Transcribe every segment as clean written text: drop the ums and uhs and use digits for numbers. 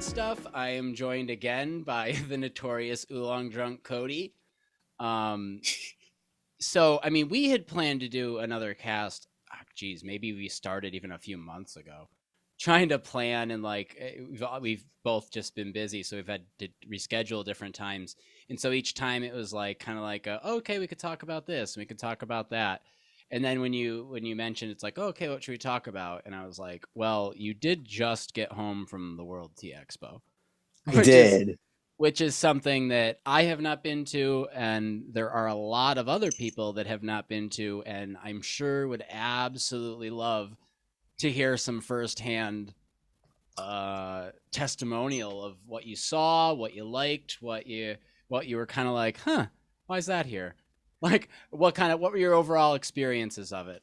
and stuff. I am joined again by the notorious oolong drunk Cody. Um, we had planned to do another cast. Geez, maybe we started even a few months ago, trying to plan and we've both just been busy, so we've had to reschedule different times. And so each time it was like kind of like, okay, we could talk about this, and we could talk about that. And then when you mentioned, it's like, okay, what should we talk about? And I was like, well, you did just get home from the World Tea Expo, I which is did. which is something that I have not been to, and there are a lot of other people that have not been to, and I'm sure would absolutely love to hear some firsthand testimonial of what you saw, what you liked, what you were kind of like, huh, why is that here? Like, what were your overall experiences of it?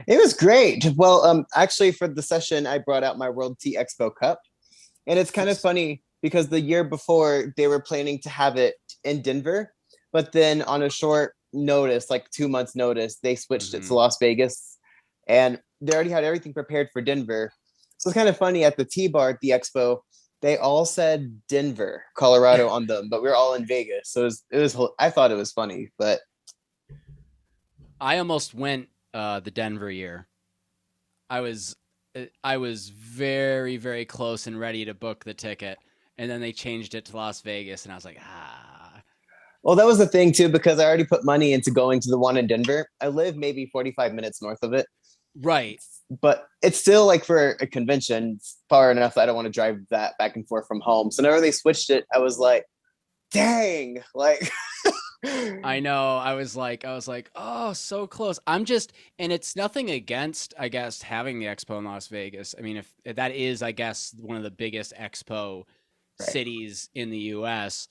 It was great. Well, actually, for the session, I brought out my World Tea Expo cup, and it's kind of funny because the year before they were planning to have it in Denver, but then on a short notice, like 2 months' notice, they switched it to Mm-hmm. Las Vegas, and they already had everything prepared for Denver. So it's kind of funny at the Tea Bar at the expo. They all said Denver, Colorado on them, but we are all in Vegas. So it was. I thought it was funny, but I almost went the Denver year. I was very, very close and ready to book the ticket, and then they changed it to Las Vegas, and I was like, ah. well, that was the thing too, because I already put money into going to the one in Denver. I live maybe 45 minutes north of it, Right. but it's still like for a convention, it's far enough that I don't want to drive that back and forth from home. So whenever they switched it, I was like, dang, like I know. I was like, oh, so close. And it's nothing against, I guess, having the expo in Las Vegas. I mean, if that is, I guess, one of the biggest expo right. cities in the US.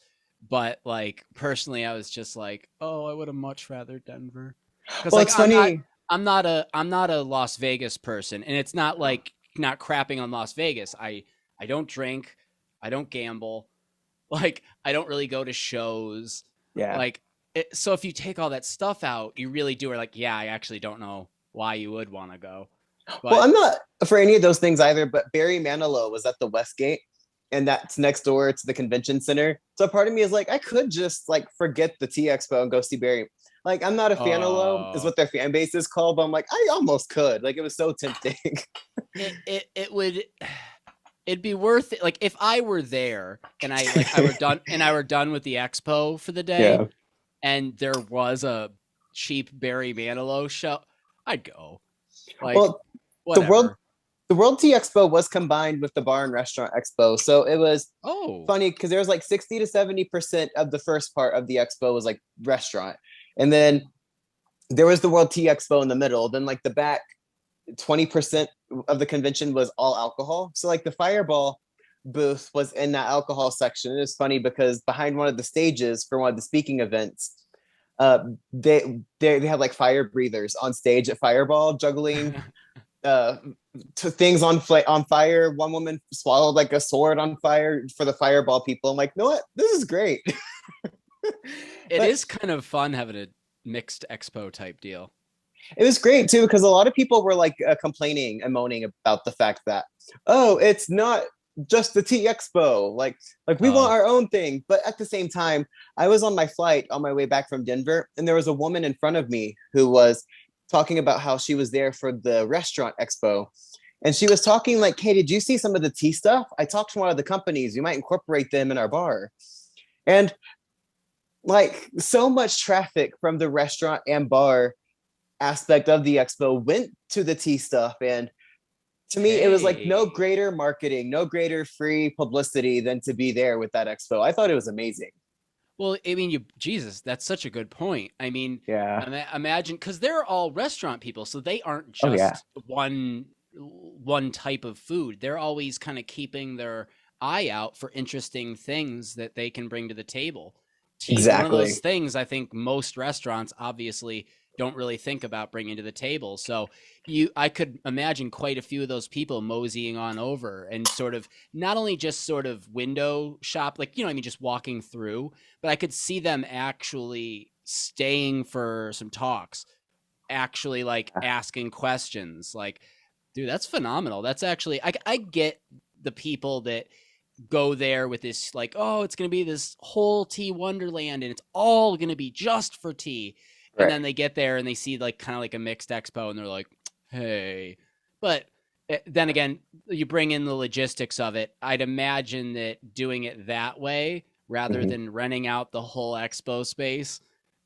But like personally, I was just like, oh, I would have much rather Denver. Because Well, like it's funny. I'm not a Las Vegas person, and it's not like not crapping on Las Vegas. I don't drink, I don't gamble, like I don't really go to shows. Yeah. Like so if you take all that stuff out, you really do are like, yeah, I actually don't know why you would want to go. Well, But I'm not for any of those things either, but Barry Manilow was at the Westgate, and that's next door to the convention center. So part of me is like, I could just like forget the T Expo and go see Barry. Like, I'm not a fan of Low, is uh what their fan base is called, but I'm like, I almost could. Like, it was so tempting. it would it'd be worth it, like if I were there and I were done with the expo for the day Yeah. and there was a cheap Barry Manilow show, I'd go. Like Well, the world whatever. the World Tea Expo was combined with the Bar and Restaurant Expo. So it was Oh. funny because there was like 60 to 70% of the first part of the expo was like restaurant. And then there was the World Tea Expo in the middle. Then like the back 20% of the convention was all alcohol. So like the Fireball booth was in that alcohol section. It was funny because behind one of the stages for one of the speaking events, they had like fire breathers on stage at Fireball juggling uh to things on fire. One woman swallowed like a sword on fire for the Fireball people. I'm like, you know what? This is great. It But is kind of fun having a mixed expo type deal. it was great too because a lot of people were like complaining and moaning about the fact that oh, it's not just the T Expo. Like we want Oh. our own thing. But at the same time, I was on my flight on my way back from Denver, and there was a woman in front of me who was talking about how she was there for the restaurant expo. And she was talking like, hey, did you see some of the tea stuff? I talked to one of the companies. We might incorporate them in our bar. And like so much traffic from the restaurant and bar aspect of the expo went to the tea stuff. And to me, it was like no Hey. greater marketing, no greater free publicity than to be there with that expo. I thought it was amazing. Well, I mean, Jesus, that's such a good point. I mean, Yeah. imagine because they're all restaurant people, so they aren't Oh, yeah. just one type of food. They're always kind of keeping their eye out for interesting things that they can bring to the table. Teas one of those Exactly. things I think most restaurants obviously don't really think about bringing to the table. So I could imagine quite a few of those people moseying on over and sort of not only just sort of window shop, like, I mean, just walking through, but I could see them actually staying for some talks, actually like asking questions. Like, dude, that's phenomenal. That's actually, I get the people that go there with this like, oh, it's going to be this whole tea wonderland and it's all going to be just for tea. And Right. then they get there and they see like kind of like a mixed expo and they're like, hey. But then again, you bring in the logistics of it. I'd imagine that doing it that way rather Mhm. than renting out the whole expo space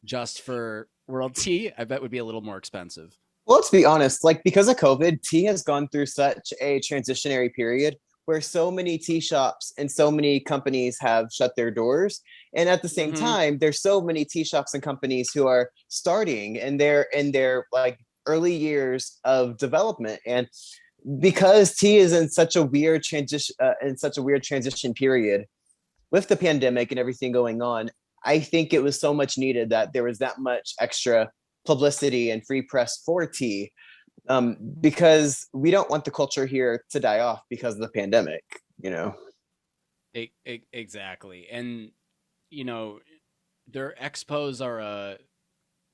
just for World Tea, I bet would be a little more expensive. Well, let's be honest, like because of COVID, tea has gone through such a transitionary period where so many tea shops and so many companies have shut their doors. And at the same Mm-hmm. time, there's so many tea shops and companies who are starting and they're in their like early years of development. And because tea is in such a weird transition period with the pandemic and everything going on, I think it was so much needed that there was that much extra publicity and free press for tea, because we don't want the culture here to die off because of the pandemic, you know? Exactly. And, you know, their expos are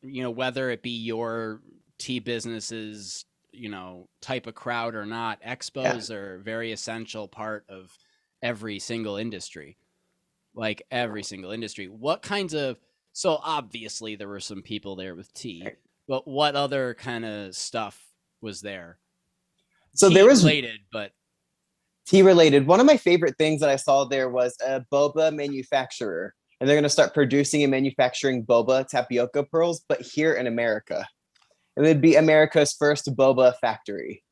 whether it be your tea business's, type of crowd or not, Yeah. expos are a very essential part of every single industry. Like every single industry. What kinds of, so obviously there were some people there with tea, but what other kind of stuff was there? So there Tea was related, but tea related. One of my favorite things that I saw there was a boba manufacturer, and they're going to start producing and manufacturing boba tapioca pearls, but here in America. It would be America's first boba factory.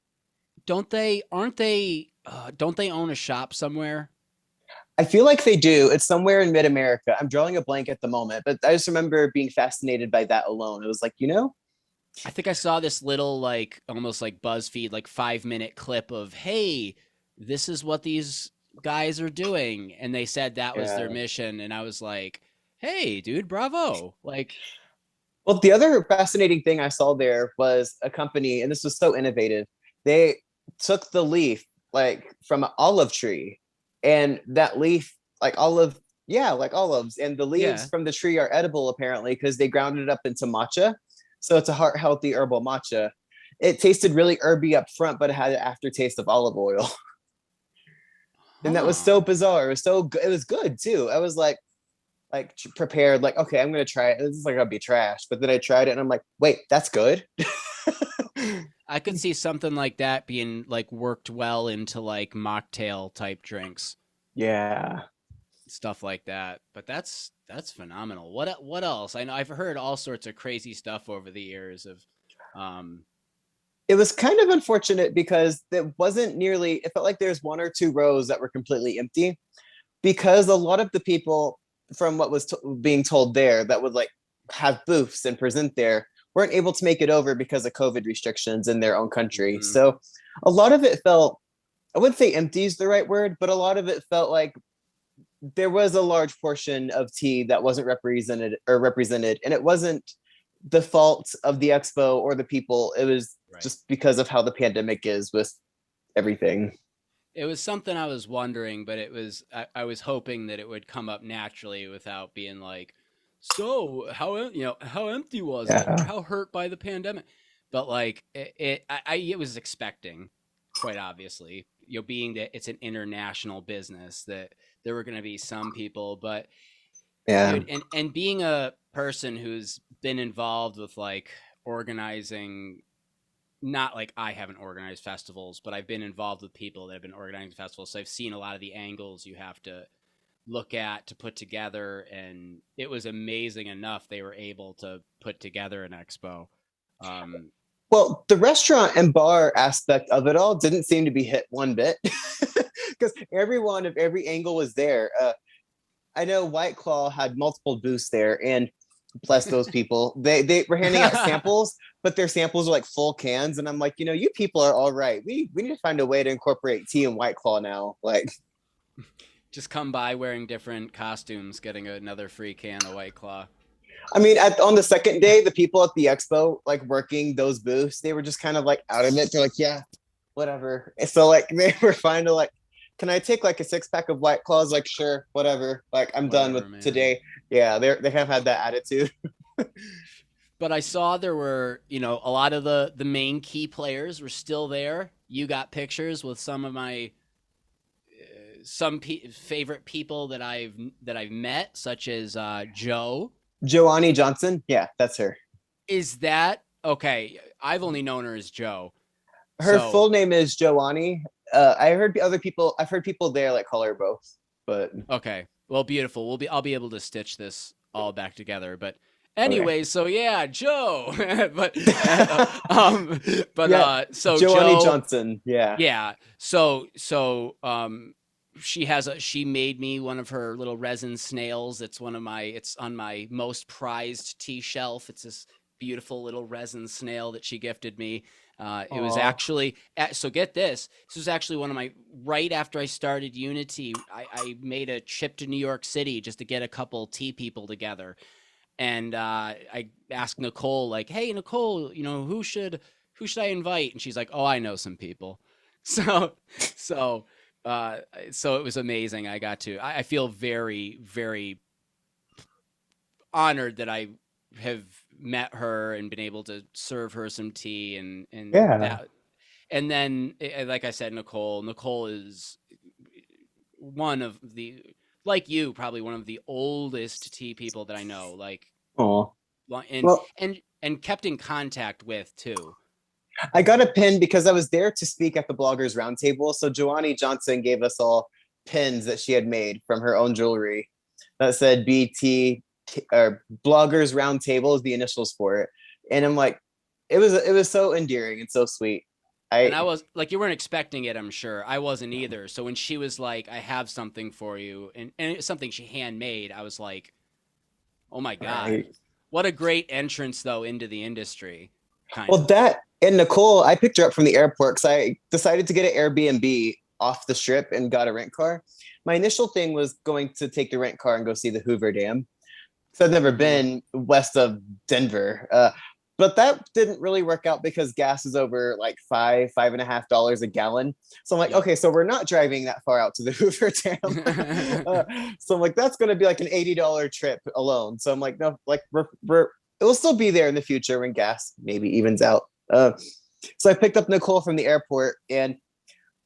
don't they own a shop somewhere? I feel like they do. It's somewhere in mid America. I'm drawing a blank at the moment, but I just remember being fascinated by that alone. It was like, I think I saw this little like almost like BuzzFeed like 5-minute clip of, hey, this is what these guys are doing, and they said that was their yeah. mission, and I was like, hey, dude, bravo! Like, Well, the other fascinating thing I saw there was a company, and this was so innovative. They took the leaf like from an olive tree, and that leaf, like olive, yeah, like olives, and the leaves yeah. from the tree are edible apparently because they ground it up into matcha. So it's a heart healthy herbal matcha. It tasted really herby up front, but it had an aftertaste of olive oil. And that was so Huh. bizarre. It was so good. It was good too. I was like prepared, like, okay, I'm gonna try it. This is like gonna be trash. But then I tried it and I'm like, wait, that's good. I could see something like that being like worked well into like mocktail type drinks, Yeah. stuff like that. But that's phenomenal. What else? I know I've heard all sorts of crazy stuff over the years of, um, It was kind of unfortunate because it wasn't nearly, it felt like there's one or two rows that were completely empty because a lot of the people from what was being told there that would like have booths and present there weren't able to make it over because of COVID restrictions in their own country. mhm, So a lot of it felt, I wouldn't say empty is the right word, but a lot of it felt like there was a large portion of tea that wasn't represented, and it wasn't the fault of the expo or the people. It was right. just because of how the pandemic is with everything. It was something I was wondering, but I was hoping that it would come up naturally without being like, so how empty was it, or Yeah. how hurt by the pandemic? But like it was expecting, quite obviously, being that it's an international business, that there were going to be some people, but Yeah. dude, and being a person who's been involved with like organizing, not like I haven't organized festivals, but I've been involved with people that have been organizing festivals. So I've seen a lot of the angles you have to look at to put together, and it was amazing enough they were able to put together an expo. Um, Well, the restaurant and bar aspect of it all didn't seem to be hit one bit because everyone of every angle was there. I know White Claw had multiple booths there, and bless those people. They were handing out samples, but their samples were like full cans, and I'm like, you people are all right. We need to find a way to incorporate tea and White Claw now. Like, just come by wearing different costumes, getting another free can of White Claw. I mean, on the second day, the people at the expo, like working those booths, they were just kind of like out of it. They're like, yeah, whatever. And so like they were fine to like, can I take like a 6 pack of White Claws? Like, sure, whatever. Like, I'm done with Whatever, man. today. Yeah, they kind of had that attitude. But I saw there were, a lot of the main key players were still there. You got pictures with some of my some favorite people that I've met, such as Joe. Joannie Johnson. Yeah, that's her. Is that okay? I've only known her as Joe. Her So full name is Joannie. I heard other people. I've heard people there like call her both, but okay, well, beautiful. I'll be able to stitch this all back together. But okay. anyway, so yeah, Joe. but but Yeah, so Joannie Joe, Johnson. Yeah. yeah. She made me one of her little resin snails. It's on my most prized tea shelf. It's this beautiful little resin snail that she gifted me. It was Aw. actually so get this. This was actually one of my right after I started Unity. I made a trip to New York City just to get a couple tea people together, and I asked Nicole like, "Hey, Nicole, who should I invite?" And she's like, "Oh, I know some people." So so uh, so it was amazing. I feel very very honored that I have met her and been able to serve her some tea and Yeah. that. And then, like I said, Nicole is one of the like you probably one of the oldest tea people that I know. Like Oh. and Well, and kept in contact with too. I got a pin because I was there to speak at the Bloggers Roundtable. So Joannie Johnson gave us all pins that she had made from her own jewelry that said BT or Bloggers Roundtable is the initials for it. And I'm like, it was so endearing and so sweet. And I I was like, you weren't expecting it, I'm sure. I wasn't either. So when she was like, I have something for you, and it was something she handmade, I was like, oh my God. right. What a great entrance, though, into the industry, kind Well, of. that and Nicole, I picked her up from the airport because I decided to get an Airbnb off the strip and got a rent car. My initial thing was going to take the rent car and go see the Hoover Dam. So I've never Hmm. been west of Denver. But that didn't really work out because gas is over like $5.50 a gallon. So I'm like, Yep. okay, so we're not driving that far out to the Hoover Dam. So I'm like, that's going to be like an $80 trip alone. So I'm like, no, like it will still be there in the future when gas maybe evens out. So I picked up Nicole from the airport and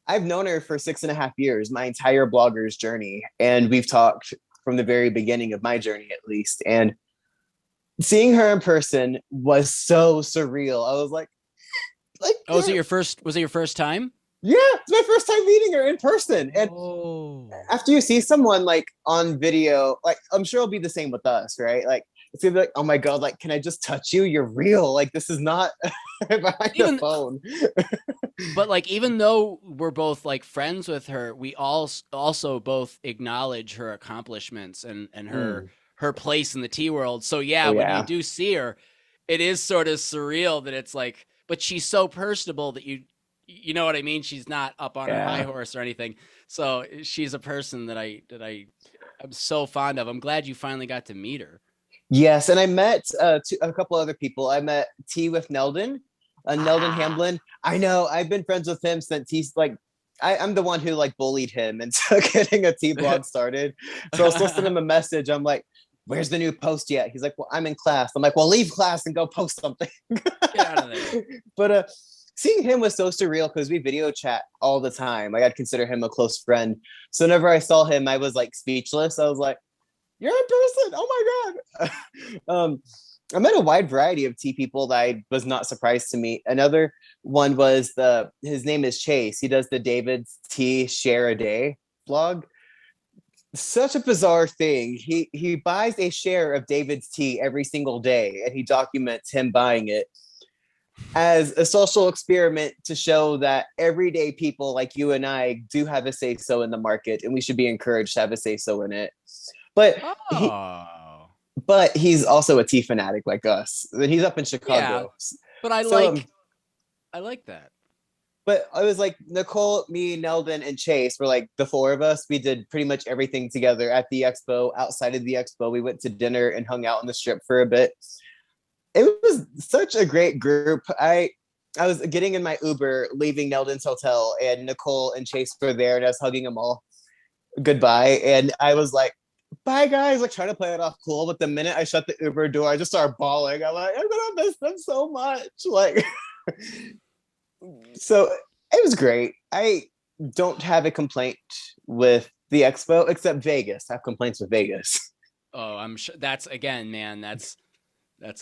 I've known her for 6.5 years, my entire blogger's journey. And we've talked from the very beginning of my journey, at least. And seeing her in person was so surreal. I was like, Oh, was it your first time? yeah, it's my first time meeting her in person. And Oh. after you see someone like on video, like I'm sure it'll be the same with us, right? Like it's gonna be like, oh my god, like can I just touch you? You're real. Like this is not behind the Even phone. but like even though we're both like friends with her, we all also both acknowledge her accomplishments and Mm. her place in the tea world. So yeah, Oh when you yeah, do see her, it is sort of surreal that it's like, but she's so personable that you know what I mean? She's not up on her high yeah. horse or anything. So she's a person I'm so fond of. I'm glad you finally got to meet her. Yes, and I met a couple other people. I met T with Neldon, Neldon Ah. Hamblin. I know I've been friends with him since he's like, I'm the one who like bullied him into getting a T blog started. So I was listening to him a message. I'm like, "Where's the new post yet?" He's like, "Well, I'm in class." I'm like, "Well, leave class and go post something." Get out of there. But seeing him was so surreal because we video chat all the time. Like I'd consider him a close friend. So whenever I saw him, I was like speechless. I was like, "You're in person! Oh my god!" I met a wide variety of tea people that I was not surprised to meet. Another one was his name is Chase. He does the David's Tea Share a Day blog. Such a bizarre thing. He buys a share of David's tea every single day, and he documents him buying it as a social experiment to show that everyday people like you and I do have a say so in the market, and we should be encouraged to have a say so in it. But he Oh. but he's also a tea fanatic like us. And he's up in Yeah, Chicago. but So I like that. but I was like Nicole, me, Neldon, and Chase were like the four of us. We did pretty much everything together at the expo, outside of the expo. We went to dinner and hung out on the strip for a bit. It was such a great group. I was getting in my Uber, leaving Neldon's hotel, and Nicole and Chase were there, and I was hugging them all goodbye. And I was like, bye guys, like trying to play it off cool. But the minute I shut the Uber door, I just started bawling. I'm like, I'm gonna miss them so much. Like, so it was great. don't have a complaint with the expo except Vegas. I have complaints with Vegas. Oh, I'm sure that's again, man. That's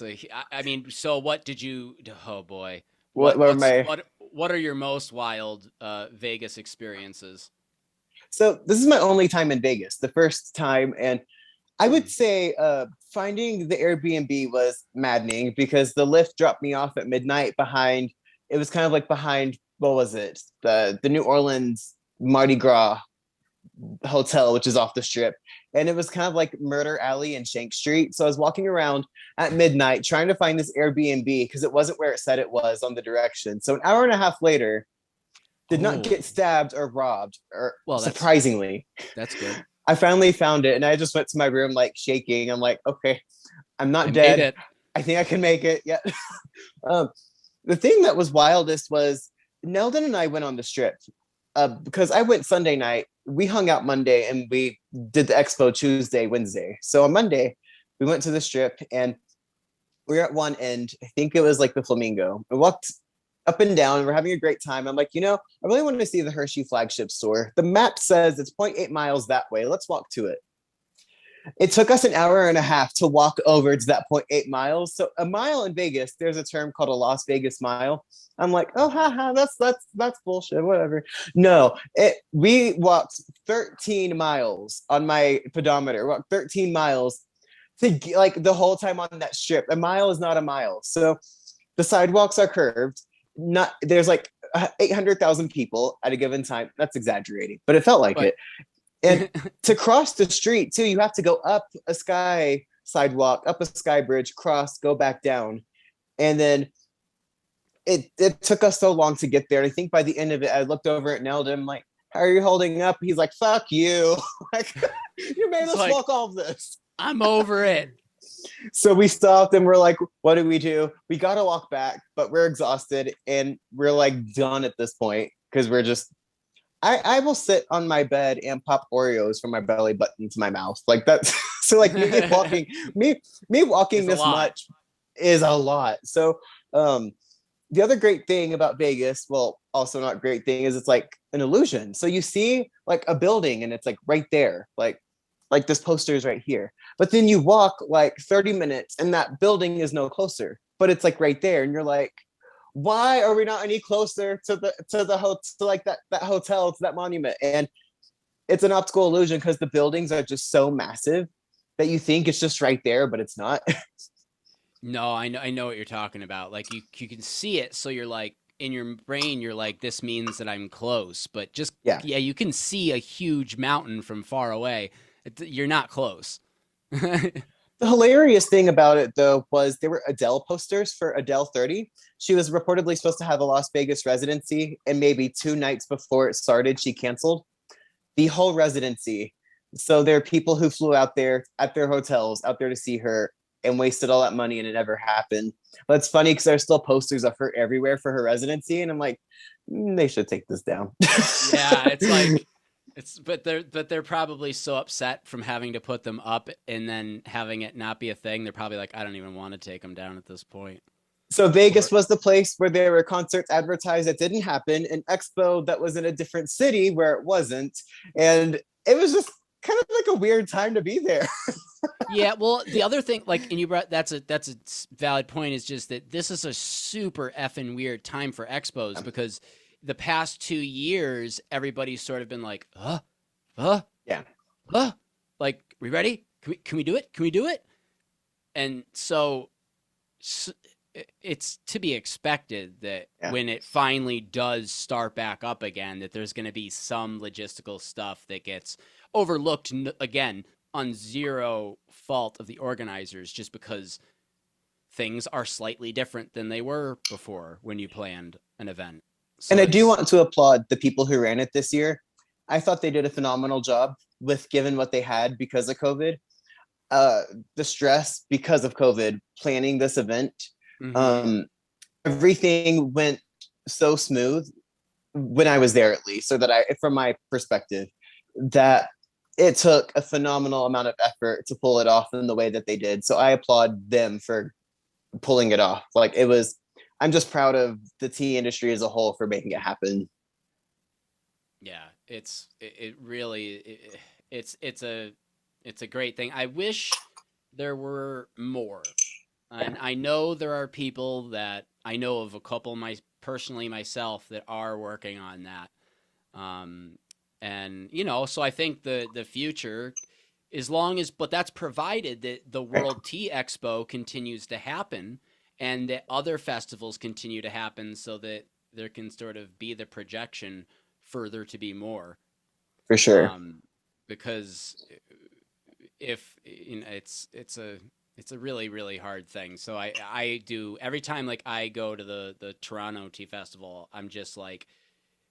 a. I mean, so what did you? Oh boy, What were my what are your most wild Vegas experiences? So this is my only time in Vegas, the first time, and I would Hmm. say finding the Airbnb was maddening because the lift dropped me off at midnight behind. It was kind of like behind what was it? The New Orleans Mardi Gras hotel, which is off the strip. And it was kind of like Murder Alley and Shank Street. So I was walking around at midnight trying to find this Airbnb because it wasn't where it said it was on the direction. So an hour and a half later, did not Oh, get stabbed or robbed, or well, surprisingly. that's good. I finally found it and I just went to my room like shaking. I'm like, okay, I'm I not made dead. it. I think I can make it. Yeah. um, the thing that was wildest was Neldon and I went on the strip because I went Sunday night. We hung out Monday and we did the expo Tuesday, Wednesday. So on Monday, we went to the strip and we were at one end. I think it was like the Flamingo. We walked up and down. We're having a great time. I'm like, I really want to see the Hershey flagship store. The map says it's zero point 0.8 miles that way. Let's walk to it. It took us an hour and a half to walk over to that zero point 0.8 miles. So a mile in Vegas, there's a term called a Las Vegas mile. I'm like, oh, haha, that's bullshit. Whatever. No, we walked 13 miles on my pedometer. Walked 13 miles to like the whole time on that strip. A mile is not a mile. So the sidewalks are curved. Not there's like 800,000 people at a given time. That's exaggerating, but it felt like But it. And to cross the street too, you have to go up a sky sidewalk, up a sky bridge, cross, go back down. And then it took us so long to get there. And I think by the end of it, I looked over at Nelda. I'm like, how are you holding up? He's like, fuck you. Like, you made it's us like walk all of this. I'm over it. So we stopped and we're like, what do we do? We got to walk back, but we're exhausted and we're like done at this point because we're just I will sit on my bed and pop Oreos from my belly button to my mouth. Like that's so like me walking It's a this lot. much is a lot. So the other great thing about Vegas, well, also not great thing, is it's like an illusion. So you see like a building and it's like right there, like this poster is right here. But then you walk like 30 minutes and that building is no closer, but it's like right there, and you're like, why are we not any closer to the hotel, to like that hotel, to that monument? And it's an optical illusion because the buildings are just so massive that you think it's just right there, but it's not. No, I know what you're talking about. Like you can see it, so you're like in your brain, you're like, this means that I'm close. But just Yeah. yeah, you can see a huge mountain from far away. You're not close. The hilarious thing about it, though, was there were Adele posters for Adele 30. She was reportedly supposed to have a Las Vegas residency, and maybe 2 nights before it started, she canceled the whole residency. So there are people who flew out there at their hotels out there to see her and wasted all that money, and it never happened. But it's funny because there's still posters of her everywhere for her residency, and I'm like, they should take this down. Yeah, it's like they're probably so upset from having to put them up and then having it not be a thing. They're probably like, I don't even want to take them down at this point. So Or Vegas was the place where there were concerts advertised that didn't happen, an expo that was in a different city where it wasn't, and it was just kind of like a weird time to be there. yeah, well, the other thing, like, and you brought that's a valid point, is just that this is a super effing weird time for expos because the past 2 years everybody's sort of been like, uh, Yeah. like, we ready? Can we do it? Can we do it? And so it's to be expected that Yeah. when it finally does start back up again, that there's going to be some logistical stuff that gets overlooked again on zero fault of the organizers, just because things are slightly different than they were before when you planned an event. And So I do it's want to applaud the people who ran it this year. I thought they did a phenomenal job with given what they had because of COVID. Uh, the stress because of COVID planning this event. mm-hmm. Um, everything went so smooth when I was there, at least, so that from my perspective, that it took a phenomenal amount of effort to pull it off in the way that they did. So I applaud them for pulling it off. Like it was, I'm just proud of the tea industry as a whole for making it happen. Yeah, it really it's it's a great thing. I wish there were more. And I know there are people that I know of a couple my personally myself that are working on that. Um, and so I think the future, as long as, but that's provided that the World Tea Expo continues to happen and that other festivals continue to happen, so that there can sort of be the projection further to be more. For sure. Um, because if it's a really really hard thing. So I do every time, like, I go to the Toronto Tea Festival, I'm just like,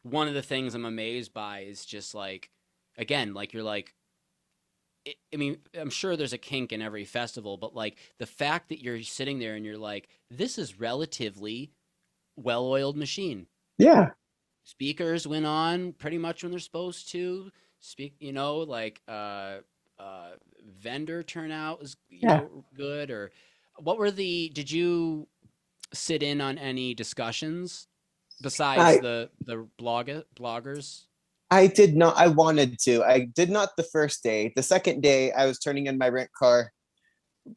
one of the things I'm amazed by is just like, again, like, you're like, I mean, I'm sure there's a kink in every festival, but like the fact that you're sitting there and you're like, this is relatively well-oiled machine. Yeah. Speakers went on pretty much when they're supposed to speak. Like, uh, vendor turnout was Yeah. good. Or what were the? Did you sit in on any discussions besides I the bloggers? I did not. I wanted to. I did not the first day. The second day, I was turning in my rent car,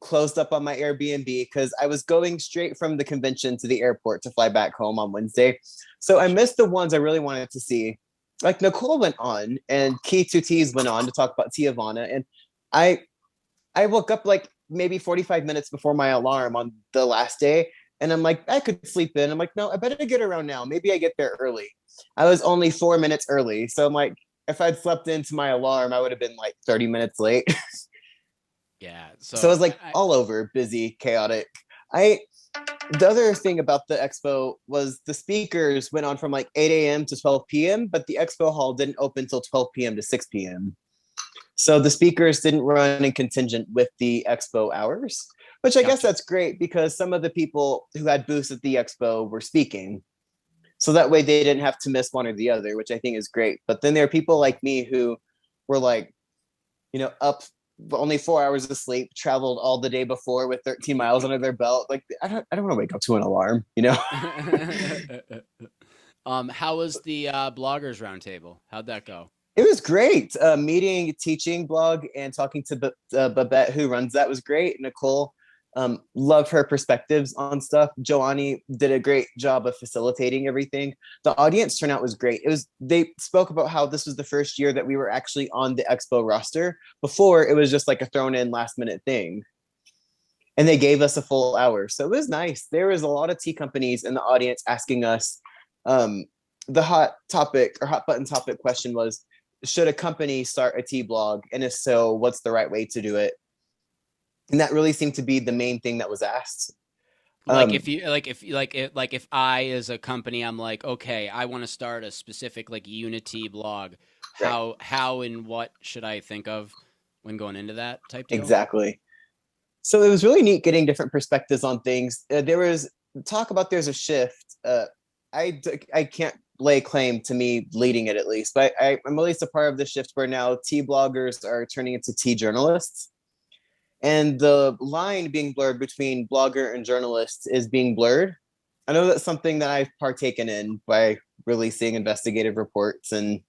closed up on my Airbnb because I was going straight from the convention to the airport to fly back home on Wednesday. So I Gotcha. missed the ones I really wanted to see. Like Nicole went on and Key Two T's went on to talk about Tiavana. And I I woke up like maybe 45 minutes before my alarm on the last day. And I'm like, I could sleep in. I'm like, no, I better get around now. Maybe I get there early. I was only 4 minutes early. So I'm like, if I'd slept into my alarm, I would have been like 30 minutes late. Yeah. So it So was like all over, busy, chaotic. I The other thing about the expo was the speakers went on from like 8 a.m. to 12 p.m., but the expo hall didn't open until 12 p.m. to 6 p.m. So the speakers didn't run in contingent with the expo hours, which I guess gotcha. that's great because some of the people who had booths at the expo were speaking. So that way they didn't have to miss one or the other, which I think is great. But then there are people like me who were like, up only 4 hours of sleep, traveled all the day before with 13 miles under their belt. Like I don't want to wake up to an alarm. How was the bloggers roundtable? How'd that go? It was great. Meeting, teaching blog, and talking to Babette, who runs that, was great. Nicole, love her perspectives on stuff. Joanni did a great job of facilitating everything. The audience turnout was great. They spoke about how this was the first year that we were actually on the expo roster. Before, it was just like a thrown in last minute thing. And they gave us a full hour. So it was nice. There was a lot of tea companies in the audience asking us. Um, the hot topic or hot button topic question was, should a company start a tea blog? And if so, what's the right way to do it? And that really seemed to be the main thing that was asked. Like, Um, if you like if I, as a company, I'm like, okay, I want to start a specific, like, Unity blog. right, How and what should I think of when going into that type deal? exactly. So it was really neat getting different perspectives on things. There was talk about there's a shift. I can't lay claim to me leading it at least, but I'm at least a part of the shift where now tea bloggers are turning into tea journalists. And the line being blurred between blogger and journalist is being blurred. I know that's something that I've partaken in by releasing investigative reports and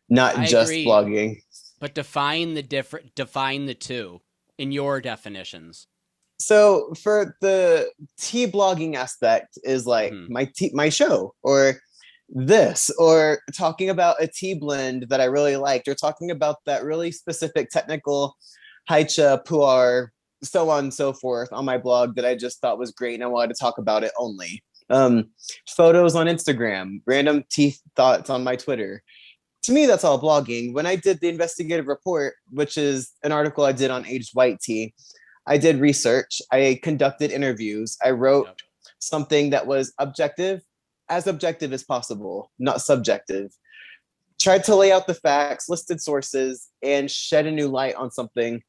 not I just agree, blogging. but define the two in your definitions. So for the tea blogging aspect is like Hmm. my show or this or talking about a tea blend that I really liked or talking about that really specific technical haicha pu'er so on and so forth on my blog that I just thought was great and I wanted to talk about it only. Um, Photos on Instagram, random tea thoughts on my Twitter. To me, that's all blogging. When I did the investigative report, which is an article I did on aged white tea, I did research, I conducted interviews, I wrote Yep. something that was objective as possible, not subjective. Tried to lay out the facts, listed sources, and shed a new light on something.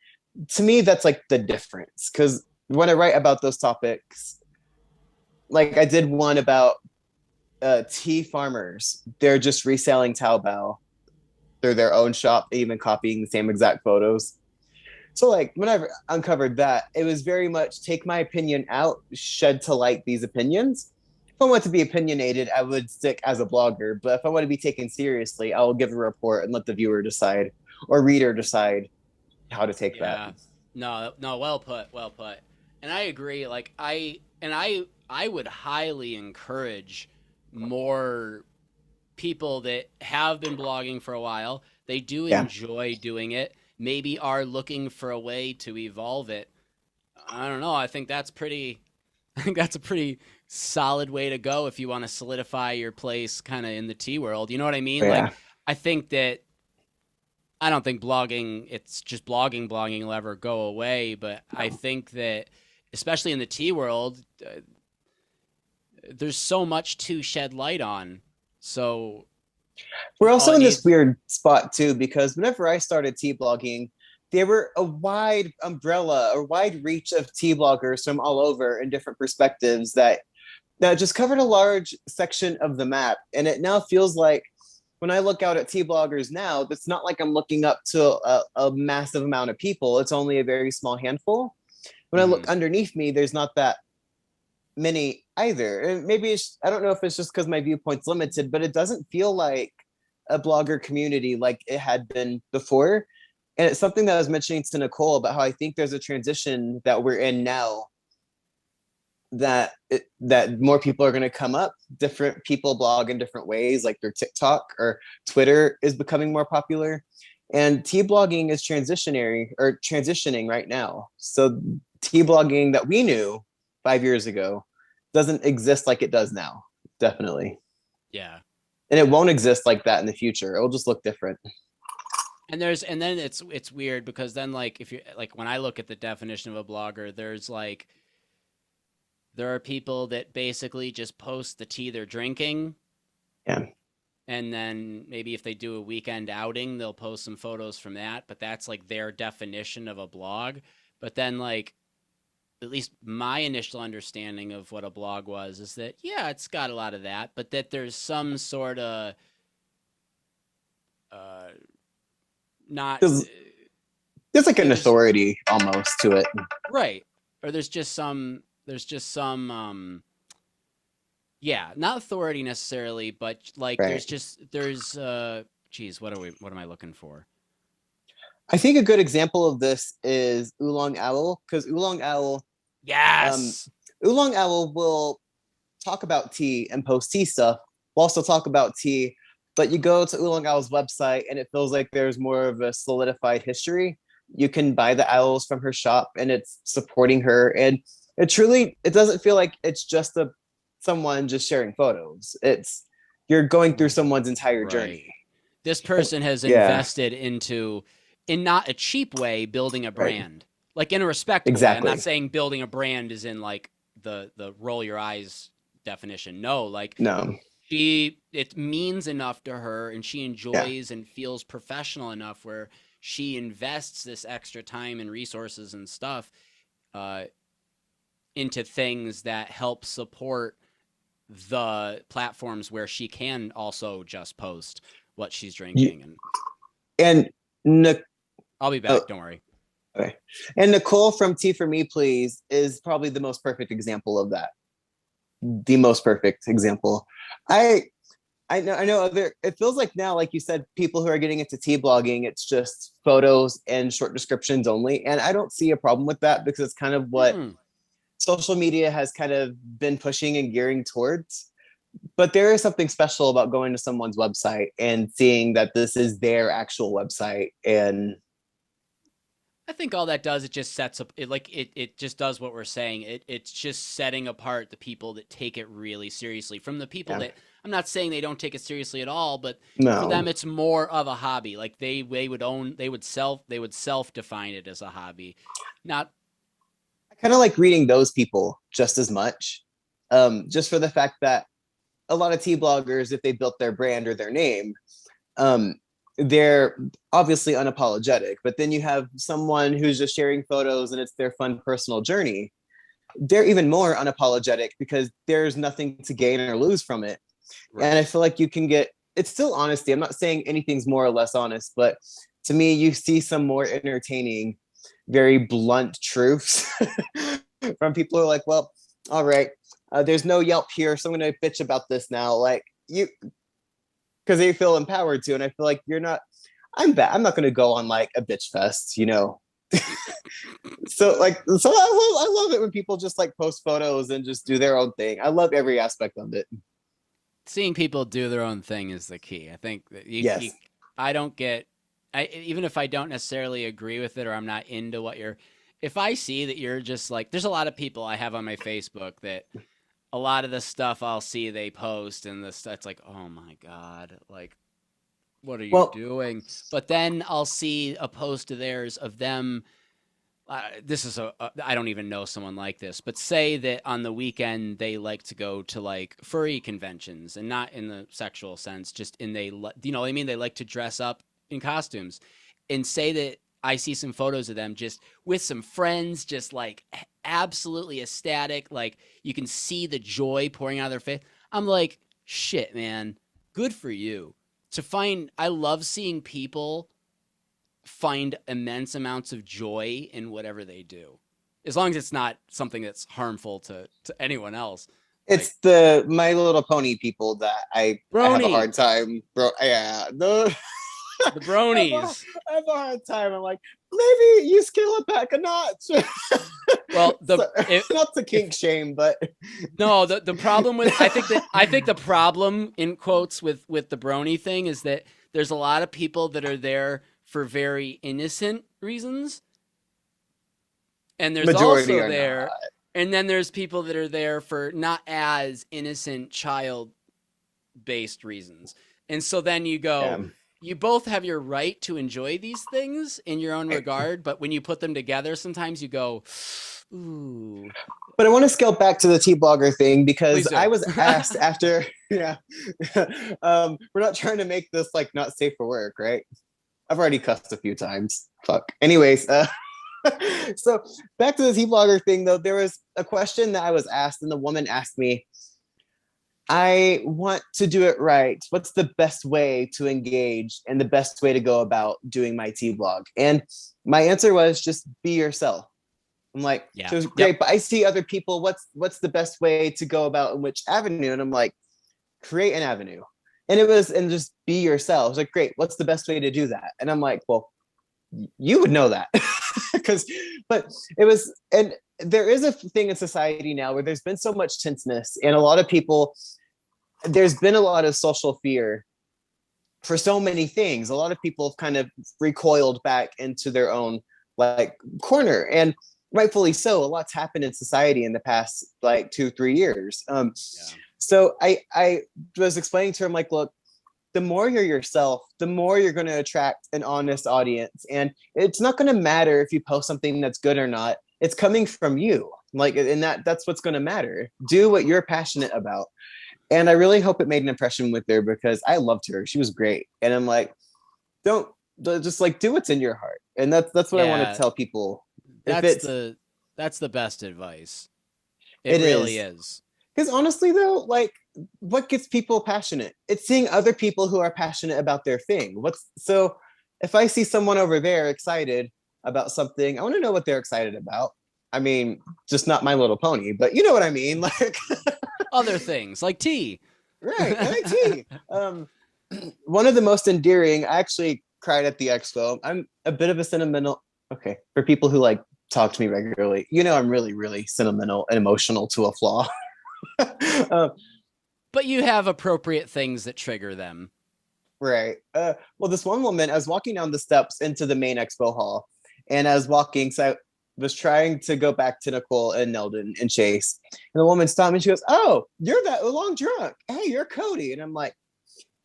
To me, that's like the difference. Because when I write about those topics, like I did one about tea farmers, they're just reselling Taobao through their own shop, even copying the same exact photos. So like when I uncovered that, it was very much take my opinion out, shed to light these opinions. I want to be opinionated, I would stick as a blogger. But if I want to be taken seriously, I will give a report and let the viewer decide or reader decide how to take that. Yeah. No, no, well put, well put. And I agree. Like I would highly encourage more people that have been blogging for a while. They do Yeah. enjoy doing it. Maybe are looking for a way to evolve it. I don't know. I think that's pretty I think that's a pretty solid way to go if you want to solidify your place kind of in the tea world. You know what I mean? Like Yeah. I think that I don't think blogging, it's just blogging will ever go away. But I No. think that, especially in the tea world, there's so much to shed light on. So We're all also it in this needs, weird spot too, because whenever I started tea blogging, there were a wide umbrella or wide reach of tea bloggers from all over in different perspectives that just covered a large section of the map. And it now feels like when I look out at tea bloggers now, it's not like I'm looking up to a massive amount of people. It's only a very small handful. When I look mm, underneath me, there's not that many either. And maybe I don't know if it's just because my viewpoint's limited, but it doesn't feel like a blogger community like it had been before. And it's something that I was mentioning to Nicole about how I think there's a transition that we're in now that more people are going to come up. Different people blog in different ways, like their TikTok or Twitter is becoming more popular, and tea blogging is transitioning right now. So tea blogging that we knew 5 years ago doesn't exist like it does now, definitely, yeah. and it won't exist like that in the future. It will just look different. And then it's weird because then like if you like when I look at the definition of a blogger, there are people that basically just post the tea they're drinking, Yeah. and then maybe if they do a weekend outing, they'll post some photos from that, but that's like their definition of a blog. But then like at least my initial understanding of what a blog was is that yeah, it's got a lot of that, but that there's some sort of uh not There's like an there's authority almost to it. right, or there's just some yeah, not authority necessarily, but like Right. there's geez, what am I looking for? I think a good example of this is Oolong Owl, because um, Yes. Oolong Owl will talk about tea and post tea stuff. We'll also talk about tea, but you go to Oolong Owl's website and it feels like there's more of a solidified history. You can buy the owls from her shop and it's supporting her. And it doesn't feel like it's just someone just sharing photos. It's you're going through someone's entire Right. journey. This And person has yeah, invested into, in not a cheap way, building a right. brand. Like in a respectable way. I'm not Exactly. saying building a brand is in like the roll your eyes definition. No, like No. it means enough to her and she Yeah. enjoys and feels professional enough where she invests this extra time and resources and stuff uh, into things that help support the platforms where she can also just post what she's You, drinking. And and Nic- I'll be oh, back, don't worry. okay. And Nicole from Tea for Me, Please is probably the most perfect example of that. The most perfect example. I I know other it feels like now, like you said, people who are getting into tea blogging, it's just photos and short descriptions only. And I don't see a problem with that because it's kind of what Mm-mm. social media has kind of been pushing and gearing towards. But there is something special about going to someone's website and seeing that this is their actual website. And I think all that does, it just sets up it, like it just does what we're saying. It's just setting apart the people that take it really seriously from the people yeah, that, I'm not saying they don't take it seriously at all, but for no, them it's more of a hobby. Like they would self define it as a hobby. Not I kind of like reading those people just as much. Just for the fact that a lot of tea bloggers, if they built their brand or their name, um, they're obviously unapologetic. But then you have someone who's just sharing photos and it's their fun personal journey. They're even more unapologetic because there's nothing to gain or lose from it. And right. I feel like you can get it's still honesty. I'm not saying anything's more or less honest, but to me, you see some more entertaining, very blunt truths from people who are like, well, all right. There's no Yelp here, so I'm gonna bitch about this now. Like you, because they feel empowered to, and I feel like you're not. I'm bad. I'm not gonna go on like a bitch fest, you know. So I love it when people just like post photos and just do their own thing. I love every aspect of it. Seeing people do their own thing is the key. I think that Yes. I don't get, even if I don't necessarily agree with it or I'm not into what you're, if I see that you're just like, there's a lot of people I have on my Facebook that a lot of the stuff I'll see they post and this, it's like, oh my God, like, what are you Well, doing? But then I'll see a post of theirs of them. This is I don't even know someone like this, but say that on the weekend they like to go to like furry conventions, and not in the sexual sense, just in you know what I mean, they like to dress up in costumes, and say that I see some photos of them just with some friends, just like absolutely ecstatic, like you can see the joy pouring out of their face. I'm like, shit, man, good for you. I love seeing people find immense amounts of joy in whatever they do, as long as it's not something that's harmful to anyone else. Like it's the My Little Pony people that I have a brony, hard time, bro. Yeah, the I bronies. have a hard time. I'm like, maybe you scale it back a notch. Well, So, not to if kink shame, but no, the problem with I think the problem in quotes with the brony thing is that there's a lot of people that are there for very innocent reasons, and there's majority also are not. there, and then there's people that are there for not as innocent child based reasons. And so then you go, Yeah. you both have your right to enjoy these things in your own regard, but when you put them together, sometimes you go, ooh, But I want to scale back to the T-blogger thing because please I do. was asked after, yeah, we're not trying to make this like not safe for work, right? I've already cussed a few times. Fuck. Anyways, so back to the T-blogger thing though, there was a question that I was asked, and the woman asked me, I want to do it right. What's the best way to engage and the best way to go about doing my T-blog? And my answer was just be yourself. I'm like, Yeah. so it's Yep. great, but I see other people. What's the best way to go about in which avenue? And I'm like, create an avenue. And just be yourself. It's like, great, what's the best way to do that? And I'm like, well, you would know that. Because but it was, and there is a thing in society now where there's been so much tenseness, and a lot of people, there's been a lot of social fear for so many things. A lot of people have kind of recoiled back into their own like corner, and rightfully so. A lot's happened in society in the past like 2-3 years. Yeah. So I was explaining to him like, look, the more you're yourself, the more you're going to attract an honest audience, and it's not going to matter if you post something that's good or not. It's coming from you, like, and that's what's going to matter. Do what you're passionate about. And I really hope it made an impression with her because I loved her. She was great. And I'm like, don't just like do what's in your heart. And that's what I want to Yeah. tell people. If That's it's the that's the best advice. It it really is. is. Because honestly though, like what gets people passionate? It's seeing other people who are passionate about their thing. What's so if I see someone over there excited about something, I want to know what they're excited about. I mean, just not My Little Pony, but you know what I mean. Like Other things like tea. right, NIT. One of the most endearing. I actually cried at the expo. I'm a bit of a sentimental. Okay, for people who like talk to me regularly, you know, I'm really, really sentimental and emotional to a flaw. uh, But you have appropriate things that trigger them. right. Well, this one woman, I was walking down the steps into the main expo hall, and I was walking, so I was trying to go back to Nicole and Neldon and Chase, and the woman stopped me. And she goes, "Oh, you're that long drunk. Hey, you're Cody." And I'm like,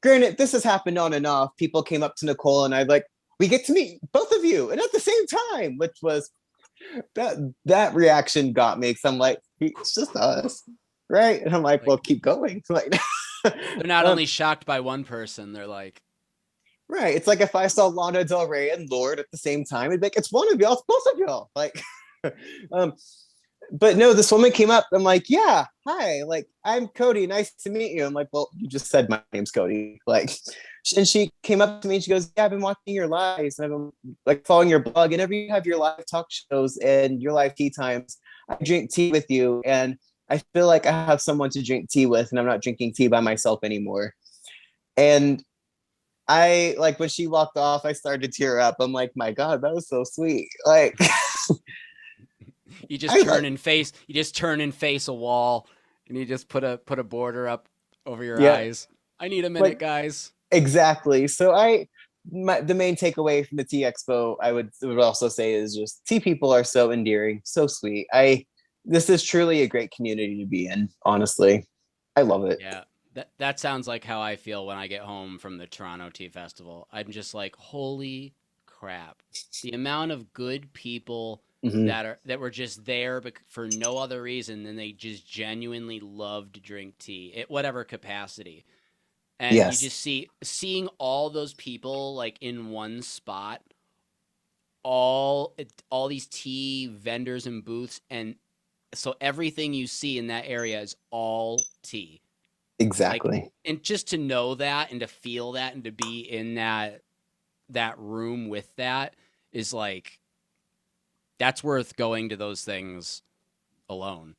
granted, this has happened on and off. People came up to Nicole and I like, we get to meet both of you and at the same time, which was that reaction got me because I'm like, it's just us, right? And I'm like, well, Like keep going. Like, they're not um, only shocked by one person, they're like, right. It's like if I saw Lana Del Rey and Lord at the same time, it'd be like, it's one of y'all, it's both of y'all. Like, um, but no, this woman came up. I'm like, yeah, hi, like I'm Cody. Nice to meet you. I'm like, well, you just said my name's Cody. Like, and she came up to me and she goes, yeah, I've been watching your lives and I've been like following your blog. And every you have your live talk shows and your live tea times, I drink tea with you. And I feel like I have someone to drink tea with, and I'm not drinking tea by myself anymore. And I like when she walked off, I started to tear up. I'm like, my God, that was so sweet. Like, You just I turn like, and face. You just turn and face a wall, and you just put a border up over your yeah, eyes. I need a minute, like guys. exactly. The main takeaway from the Tea Expo, would also say is just tea people are so endearing, so sweet. This is truly a great community to be in. Honestly, I love it. Yeah, that sounds like how I feel when I get home from the Toronto Tea Festival. I'm just like, holy crap. The amount of good people Hmm. that were just there for no other reason than they just genuinely love to drink tea at whatever capacity. And you Yes, just seeing all those people like in one spot, all these tea vendors and booths, and so everything you see in that area is all tea. Like, exactly, and just to know that and to feel that and to be in that room with that is like, that's worth going to those things alone.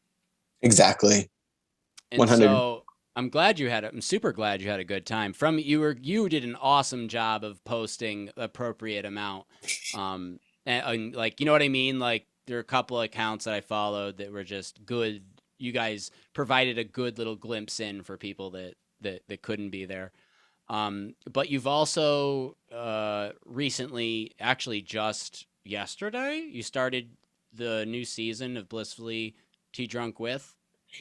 exactly. And 100. so I'm super glad you had a good time. You did an awesome job of posting appropriate amount. And like, you know what I mean? Like, there are a couple of accounts that I followed that were just good. You guys provided a good little glimpse in for people that couldn't be there. But you've also recently, actually just yesterday, you started the new season of Blissfully Tea Drunk with.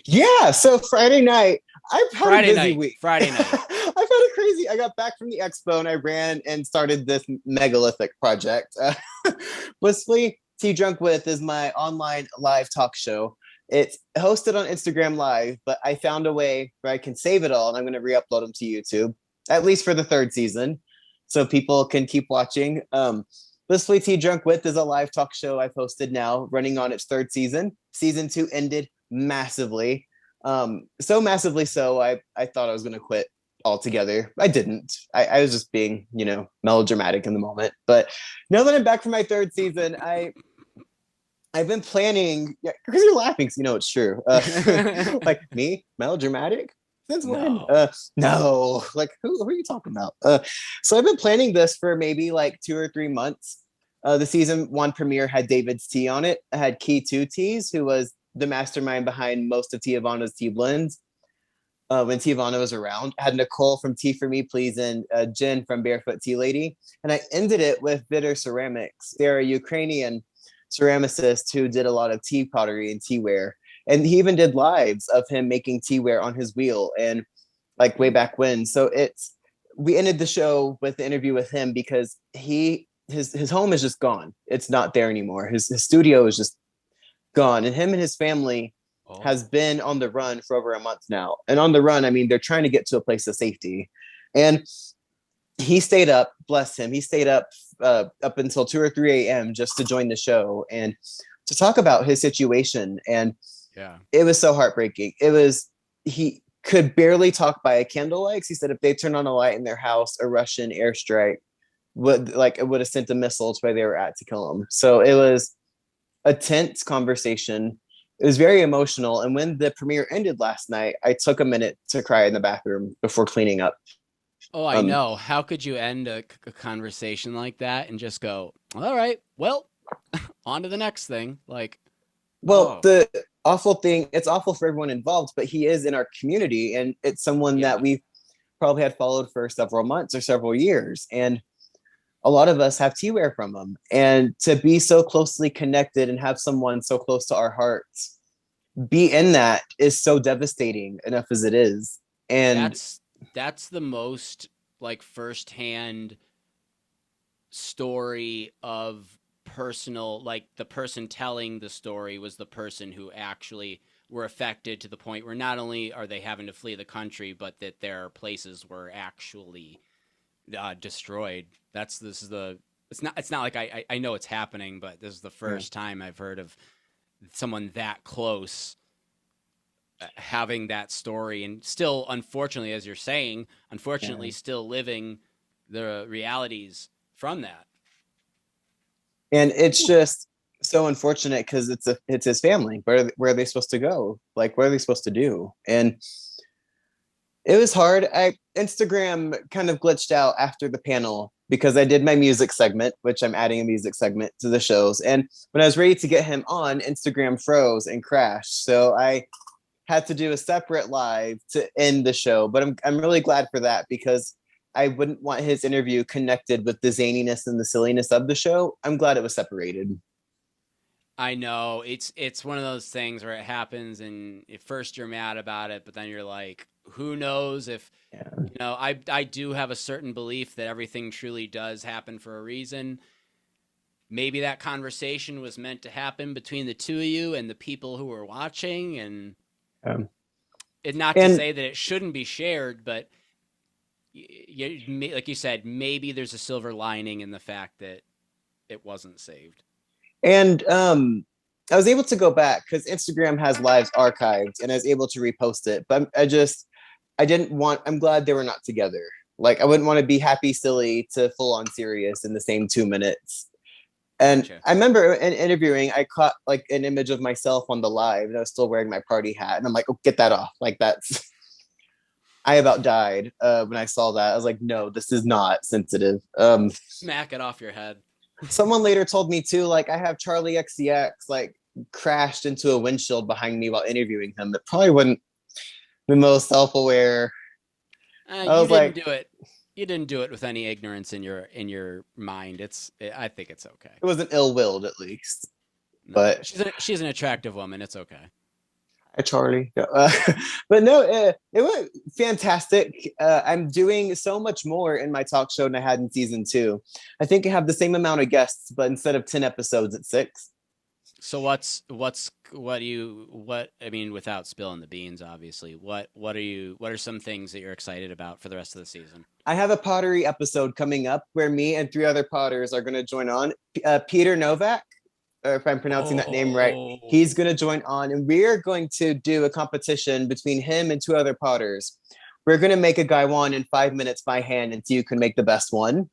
Yeah, so Friday night, I've had a Friday busy night. week. Friday night. I've had a crazy. I got back from the expo and I ran and started this megalithic project. Blissfully Tea Drunk With is my online live talk show. It's hosted on Instagram Live, but I found a way where I can save it all and I'm going to re-upload them to YouTube, at least for the third season, so people can keep watching. Blissfully Tea Drunk With is a live talk show I've hosted now, running on its third season. Season two ended massively. So massively so, I thought I was going to quit altogether. I didn't. I was just being, melodramatic in the moment. But now that I'm back for my third season, I've been planning. Yeah, because you're laughing, so you know it's true. Like me, melodramatic. Since when? No. No. Like who are you talking about? So I've been planning this for maybe like 2 or 3 months. The season one premiere had David's tea on it. I had Key Two Teas, who was the mastermind behind most of Tiavana's tea blends. When Tiavana was around, I had Nicole from Tea for Me, Please, and Jen from Barefoot Tea Lady, and I ended it with Bitter Ceramics. They're a Ukrainian ceramicist who did a lot of tea pottery and teaware, and he even did lives of him making teaware on his wheel and like way back when. So we ended the show with the interview with him because his home is just gone. It's not there anymore. His studio is just gone, and him and his family has Oh. been on the run for over a month now. And on the run, I mean, they're trying to get to a place of safety. And he stayed up, bless him. He stayed up until 2 or 3 a.m. just to join the show and to talk about his situation. And Yeah. it was so heartbreaking. He could barely talk by a candlelight. He said if they turned on a light in their house, a Russian airstrike would have sent a missile to where they were at to kill him. So it was a tense conversation. It was very emotional. And when the premiere ended last night, I took a minute to cry in the bathroom before cleaning up. Oh, I Um, know. How could you end a conversation like that and just go, all right, well, on to the next thing? Like, well, oh, the awful thing, it's awful for everyone involved, but he is in our community and it's someone that yeah. we've probably had followed for several months or several years. And a lot of us have teaware from him. And to be so closely connected and have someone so close to our hearts be in that is so devastating enough as it is. And That's that's the most like firsthand story of personal, like the person telling the story was the person who actually were affected to the point where not only are they having to flee the country, but that their places were actually destroyed. This is the it's not like I know it's happening, but this is the yeah, first time I've heard of someone that close having that story and still, unfortunately, as you're saying, yeah. unfortunately, still living the realities from that. And it's Whew. just so unfortunate because it's his family. Where are they supposed to go? Like, what are they supposed to do? And it was hard. I Instagram kind of glitched out after the panel because I did my music segment, which I'm adding a music segment to the shows. And when I was ready to get him on, Instagram froze and crashed. So I had to do a separate live to end the show. But I'm really glad for that because I wouldn't want his interview connected with the zaniness and the silliness of the show. I'm glad it was separated. I know it's one of those things where it happens, and at first you're mad about it, but then you're like, who knows if Yeah. I do have a certain belief that everything truly does happen for a reason. Maybe that conversation was meant to happen between the two of you and the people who were watching, and Um, not to and say that it shouldn't be shared, but like you said, maybe there's a silver lining in the fact that it wasn't saved. and I was able to go back because Instagram has lives archived, and I was able to repost it. But I didn't want. I'm glad they were not together. Like I wouldn't want to be happy silly to full on serious in the same 2 minutes. And Gotcha. I remember in interviewing, I caught like an image of myself on the live, and I was still wearing my party hat, and I'm like, "Oh, get that off!" Like that's. I about died when I saw that. I was like, "No, this is not sensitive." Smack it off your head. Someone later told me too, like I have Charlie XCX like crashed into a windshield behind me while interviewing him. It probably wasn't the most self-aware. I You was didn't like, do it. You didn't do it with any ignorance in your mind. I think it's okay. it wasn't ill-willed at least. No, But she's an attractive woman. It's okay. hi, Charlie. But no, it was fantastic. I'm doing so much more in my talk show than I had in season 2. I think I have the same amount of guests, but instead of 10 episodes, it's 6. So what do you what I mean without spilling the beans, obviously. What are some things that you're excited about for the rest of the season? I have a pottery episode coming up where me and 3 other potters are going to join on. Peter Novak, or if I'm pronouncing that name right, he's Oh, going to join on, and we're going to do a competition between him and 2 other potters. We're going to make a gaiwan in 5 minutes by hand and see who can make the best one.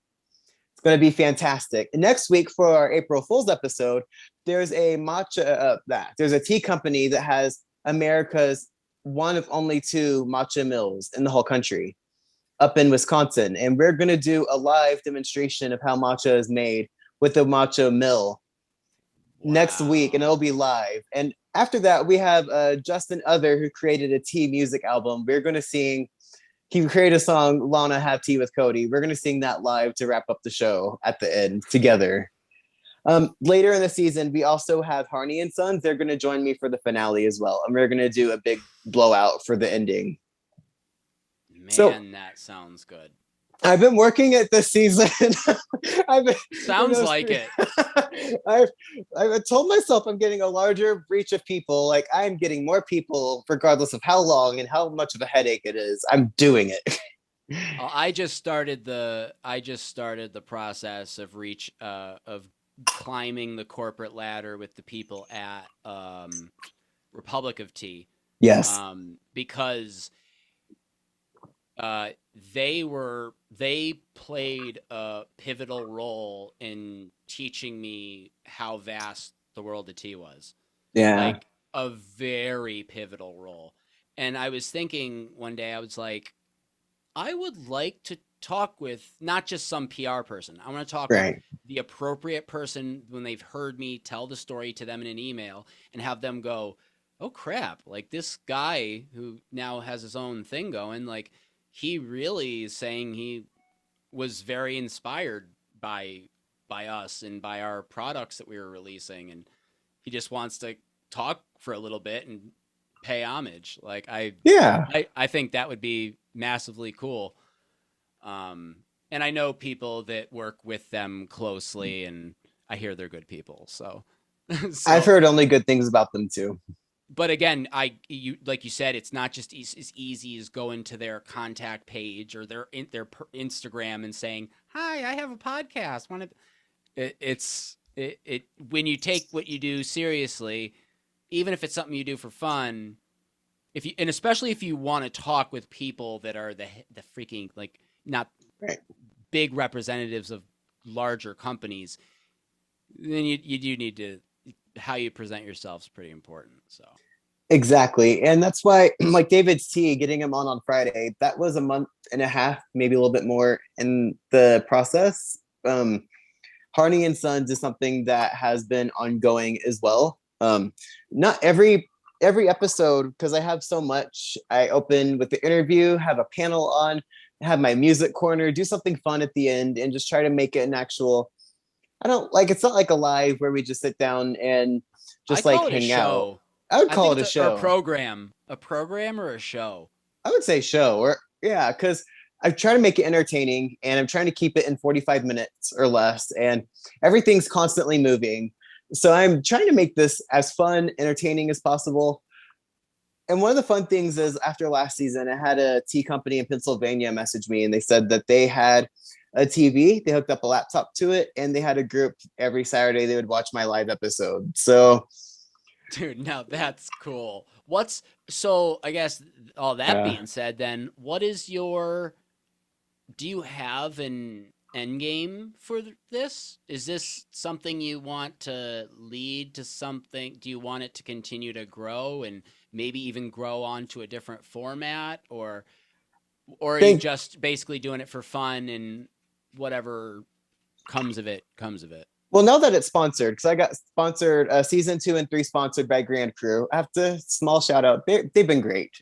It's going to be fantastic. And next week for our April Fool's episode, there's a there's a tea company that has America's one of only 2 matcha mills in the whole country up in Wisconsin. And we're going to do a live demonstration of how matcha is made with the matcha mill next week, and it'll wow. be live. And after that, we have Justin Other, who created a tea music album. We're going to sing. He created a song, Lana Have Tea with Cody. We're going to sing that live to wrap up the show at the end together. Later in the season, we also have Harney and Sons. They're going to join me for the finale as well. And we're going to do a big blowout for the ending. So Man, that sounds good. I've been working it this season. I've been, you Sounds know, like it. I've I've told myself I'm getting a larger reach of people. Like I'm getting more people, regardless of how long and how much of a headache it is. I'm doing it. I just started the process of climbing the corporate ladder with the people at Republic of Tea, Yes. because uh, they played a pivotal role in teaching me how vast the world of tea was, Yeah. like a very pivotal role. And I was thinking one day, I was like, I would like to talk with not just some PR person. I want to talk with Right. the appropriate person when they've heard me tell the story to them in an email and have them go, "Oh crap, like this guy who now has his own thing going, like he really is saying he was very inspired by us and by our products that we were releasing, and he just wants to talk for a little bit and pay homage." Like Yeah. I think that would be massively cool. Um, and I know people that work with them closely, and I hear they're good people. So, I've so, heard only good things about them too. but again, you like you said, it's not just as easy as going to their contact page or their Instagram and saying, "Hi, I have a podcast." It when you take what you do seriously, even if it's something you do for fun, if you and especially if you want to talk with people that are the freaking like not Right. big representatives of larger companies, then you do need to how you present yourself is pretty important. So Exactly. And that's why, like David's Tea, getting him on Friday, that was a month and a half, maybe a little bit more in the process. Harney and Sons is something that has been ongoing as well. Not every episode, because I have so much. I open with the interview, have a panel on, have my music corner, do something fun at the end, and just try to make it an actual. I don't like it's not like a live where we just sit down and I just like call it a hang out. show. I would I call think it it's a a show. program, or a show. I would say show or yeah, because I try to make it entertaining and I'm trying to keep it in 45 minutes or less. And everything's constantly moving. So I'm trying to make this as fun, entertaining as possible. And one of the fun things is after last season, I had a tea company in Pennsylvania message me and they said that they had a TV, they hooked up a laptop to it, and they had a group every Saturday they would watch my live episode. So Dude, now that's cool. What's so I guess all that uh, being said, then what is your do you have an end game for this? Is this something you want to lead to something? Do you want it to continue to grow and maybe even grow onto a different format, or are you think just basically doing it for fun and whatever comes of it comes of it? well, now that it's sponsored, because I got sponsored season 2 and 3 sponsored by Grand Crew. I have to small shout out. They've been great.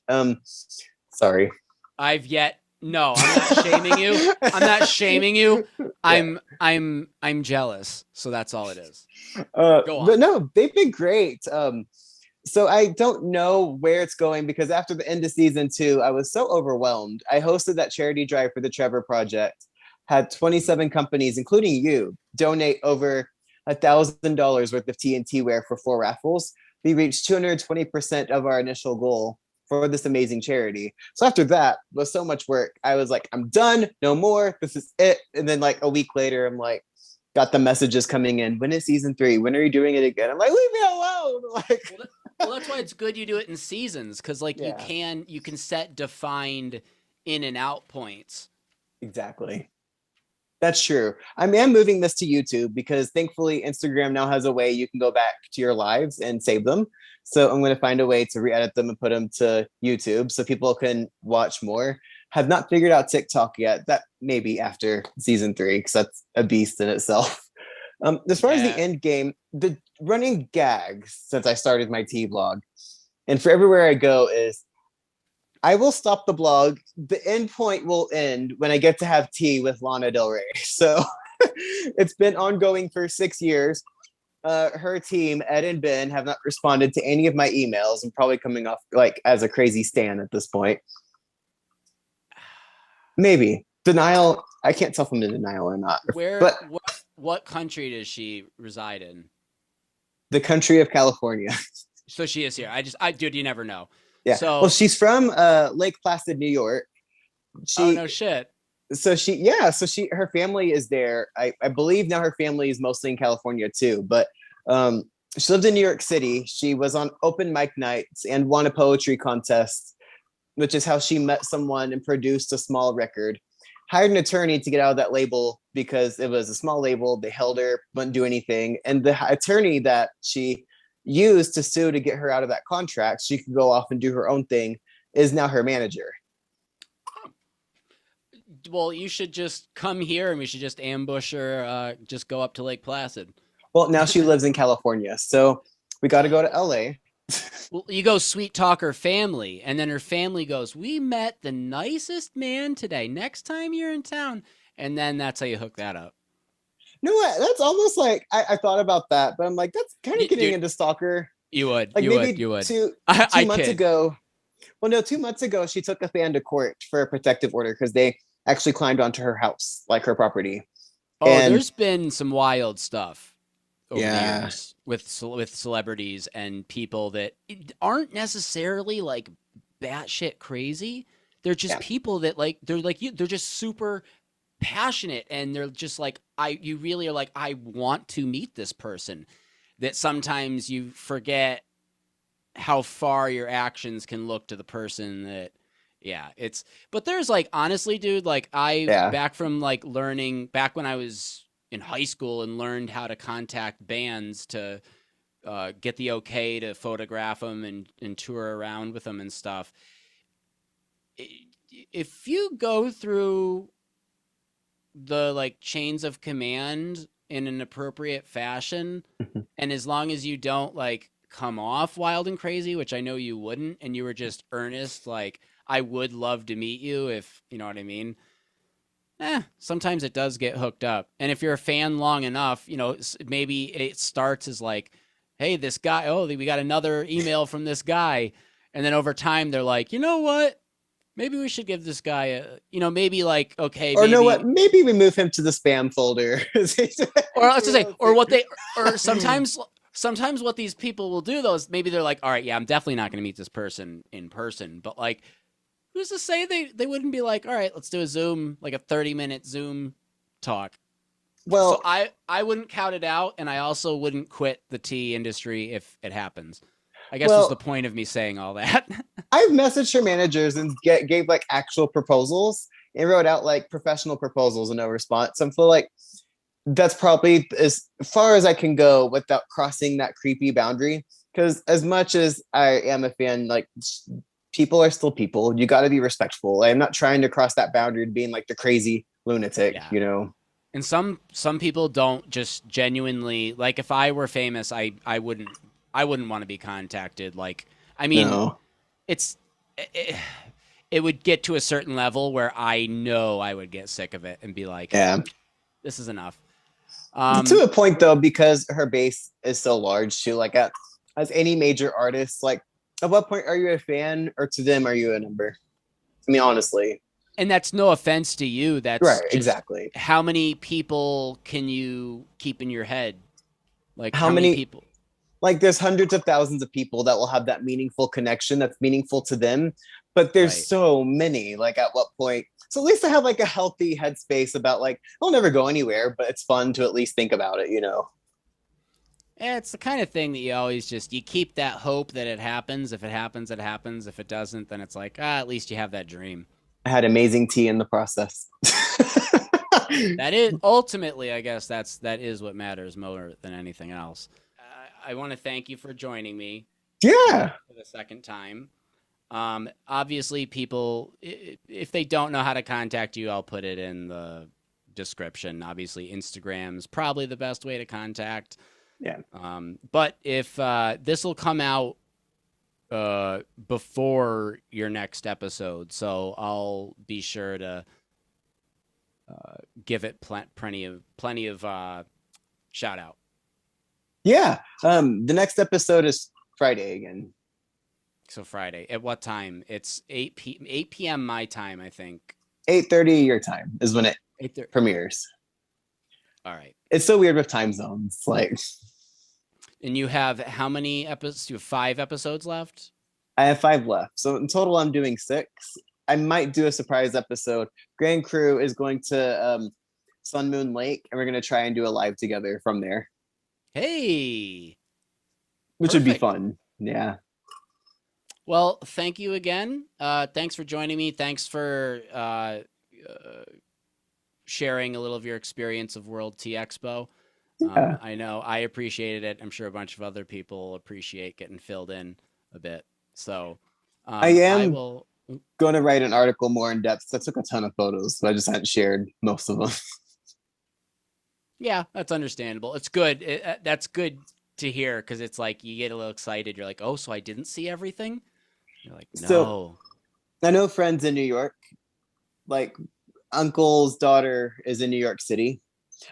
Sorry. I've yet no, I'm not shaming you. I'm not shaming you. Yeah. I'm jealous. So that's all it is. Go But on. no, they've been great. So I don't know where it's going because after the end of season 2, I was so overwhelmed. I hosted that charity drive for the Trevor Project, had 27 companies, including you, donate over $1,000 worth of TNT wear for 4 raffles. We reached 220% of our initial goal for this amazing charity. So after that was so much work. I was like, I'm done, no more. This is it. And then like a week later, I'm like, got the messages coming in. When is season 3? When are you doing it again? I'm like, leave me alone. Like, Well, well, that's why it's good you do it in seasons because like yeah, you can set defined in and out points. exactly. That's true. I am moving this to YouTube because thankfully Instagram now has a way you can go back to your lives and save them. So I'm going to find a way to re-edit them and put them to YouTube so people can watch more. Have not figured out TikTok yet. That maybe after season 3 because that's a beast in itself. As far as the Yeah. end game, the running gags since I started my T vlog, and for everywhere I go is I will stop the blog. The end point will end when I get to have tea with Lana Del Rey. So it's been ongoing for 6 years. Her team, Ed and Ben, have not responded to any of my emails. I'm probably coming off like as a crazy stan at this point. Maybe denial. I can't tell if I'm in denial or not. Where But what country does she reside in? the country of California. So she is here. I dude, you never know. Yeah. Well, So she's from Lake Placid, New York. oh She no shit. so she her family is there. I believe now her family is mostly in California too, but um she lived in New York City. She was on open mic nights and won a poetry contest, which is how she met someone and produced a small record. Hired an attorney to get out of that label because it was a small label. They held her, wouldn't do anything. And the attorney that she used to sue to get her out of that contract, she could go off and do her own thing, is now her manager. Well, you should just come here and we should just ambush her. Just go up to Lake Placid. Well, now she lives in California. So we got to go to LA. Well, you go sweet talk her family, and then her family goes, "We met the nicest man today. Next time you're in town," and then that's how you hook that up. No, that's almost like I thought about that, but I'm like, that's kind of getting Dude, into stalker. you would, Like you would, maybe you would. two I two months kid. ago. Well, no, 2 months ago she took a fan to court for a protective order because they actually climbed onto her house, like her property. Oh, And there's been some wild stuff over the yeah, years with celebrities and people that aren't necessarily like batshit crazy. They're just yeah, people that like they're like you. They're just super passionate and they're just like you really are like I want to meet this person. That sometimes you forget how far your actions can look to the person that yeah it's but there's like honestly dude like I yeah, back from like learning back when I was in high school and learned how to contact bands to get the okay to photograph them and tour around with them and stuff. If you go through the like chains of command in an appropriate fashion, and as long as you don't like come off wild and crazy, which I know you wouldn't, and you were just earnest, like I would love to meet you, if you know what I mean. Sometimes it does get hooked up. And if you're a fan long enough, maybe it starts as like, hey, this guy, oh, we got another email from this guy. And then over time, they're like, you know what? Maybe we should give this guy maybe like, okay, Or know what? maybe, Maybe we move him to the spam folder. or let's just say, or what they, or sometimes what these people will do though is maybe they're like, all right, yeah, I'm definitely not going to meet this person in person, but like, who's to say they wouldn't be like, all right, let's do a Zoom, like a 30-minute Zoom talk. So Well, I wouldn't count it out, and I also wouldn't quit the tea industry if it happens. I guess was the well, point of me saying all that. I've messaged her managers and gave like actual proposals and wrote out like professional proposals and no response. So I feel like that's probably as far as I can go without crossing that creepy boundary. Because as much as I am a fan, like people are still people. You got to be respectful. I'm not trying to cross that boundary to being like the crazy lunatic, Yeah. you know? And some people don't just genuinely like. If I were famous, I wouldn't want to be contacted. Like, I mean, No. it's it, it would get to a certain level where I know I would get sick of it and be like, Yeah. this is enough. To a point though, because her base is so large too, like as any major artist, like at what point are you a fan or to them are you a number? I mean, honestly. And that's no offense to you. That's Right, just exactly. how many people can you keep in your head? Like How how many many people? like there's hundreds of thousands of people that will have that meaningful connection that's meaningful to them, but there's Right. so many. Like at what point? So at least I have like a healthy headspace about like I'll never go anywhere, but it's fun to at least think about it, you know. It's the kind of thing that you always just you keep that hope that it happens. If it happens, it happens. If it doesn't, then it's like, at least you have that dream. I had amazing tea in the process. That is ultimately, I guess that is what matters more than anything else. I want to thank you for joining me Yeah. for the second time. Obviously, people, if they don't know how to contact you, I'll put it in the description. Obviously, Instagram's probably the best way to contact. Yeah. But if this will come out before your next episode, so I'll be sure to give it plenty of shout out. Yeah. The next episode is Friday again. So Friday at what time? It's 8 p.m. my time, I think. 8:30 your time is when it 8:30. premieres. All right. It's so weird with time zones. Like And you have how many episodes? You have 5 episodes left? I have 5 left. So in total I'm doing 6. I might do a surprise episode. Grand Crew is going to Sun Moon Lake and we're going to try and do a live together from there. Hey. Which would be Perfect. fun. Yeah. Well, thank you again. Thanks for joining me. Thanks for sharing a little of your experience of World Tea Expo. Yeah. I know I appreciated it. I'm sure a bunch of other people appreciate getting filled in a bit. So I I am will. going to write an article more in depth. I took a ton of photos, but I just hadn't shared most of them. Yeah, that's understandable. It's good. That's good to hear because it's like you get a little excited. You're like, oh, so I didn't see everything? You're like, So no. I know friends in New York, like uncle's daughter is in New York City.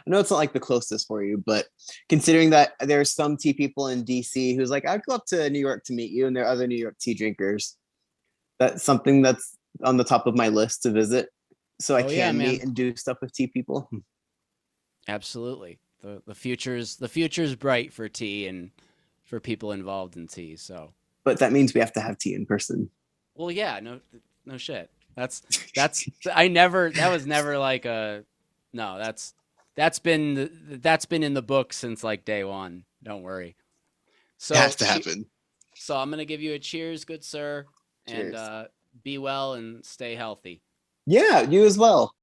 I know it's not like the closest for you, but considering that there's some tea people in DC who's like, I'd go up to New York to meet you, and there are other New York tea drinkers. That's something that's on the top of my list to visit, so I Oh yeah, can meet man. and do stuff with tea people. Absolutely. The future's bright for tea and for people involved in tea. So, But that means we have to have tea in person. well, yeah, no shit. That's I never that was never like a no. That's been in the book since like day one. Don't worry. It has So, to happen. so I'm gonna give you a cheers, good sir, and Cheers. be well and stay healthy. Yeah, you as well.